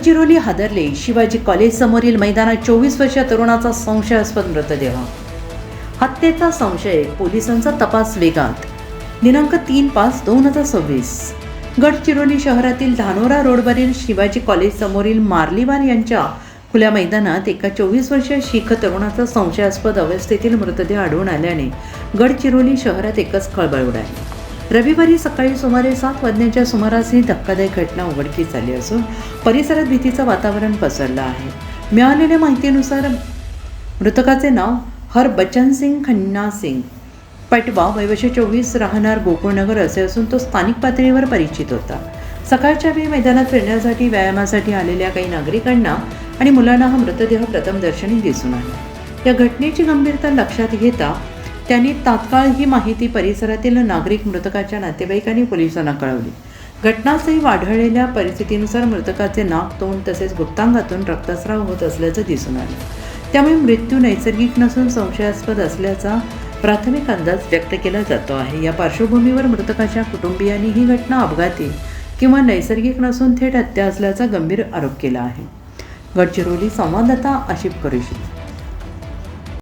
गडचिरोली हादरले. शिवाजी कॉलेज समोरील मैदानात 24 वर्षीय तरुणाचा संशयास्पद मृतदेह. हत्येचा संशय, पोलिसांचा तपास वेगात. दिनांक 3/5/2026 गडचिरोली शहरातील धानोरा रोडवरील शिवाजी कॉलेज समोरील मार्लीवार यांच्या खुल्या मैदानात एका 24 वर्षीय शीख तरुणाचा संशयास्पद अवस्थेतील मृतदेह आढळून आल्याने गडचिरोली शहरात एकच खळबळ उडाली. रविवारी सकाळी सुमारे 7 वाजण्याच्या सुमारास ही धक्कादायक घटना उघडकीस आली असून परिसरात भीतीचं वातावरण पसरलं आहे. मिळालेल्या माहितीनुसार मृतकाचे नाव हरबचन सिंग खन्ना सिंग पटवा, वय वर्ष 24, राहणार गोकुळनगर असे असून तो स्थानिक पातळीवर परिचित होता. सकाळच्या वेळी मैदानात फिरण्यासाठी, व्यायामासाठी आलेल्या काही नागरिकांना आणि मुलांना हा मृतदेह प्रथमदर्शनी दिसून आला. या घटनेची गंभीरता लक्षात घेता त्यांनी तात्काळ ही माहिती परिसरातील नागरिक, मृतकाच्या नातेवाईक आणि पोलिसांना कळवली. घटनास्थळी आढळलेल्या परिस्थितीनुसार मृतकाचे नाक, तोंड तसेच गुप्तांगातून रक्तस्राव होत असल्याचं दिसून आलं. त्यामुळे मृत्यू नैसर्गिक नसून संशयास्पद असल्याचा प्राथमिक अंदाज व्यक्त केला जातो आहे. या पार्श्वभूमीवर मृतकाच्या कुटुंबियांनी ही घटना अपघाती किंवा नैसर्गिक नसून थेट हत्या असल्याचा गंभीर आरोप केला आहे. गडचिरोली संवाददाता आशिफ कुरेशी.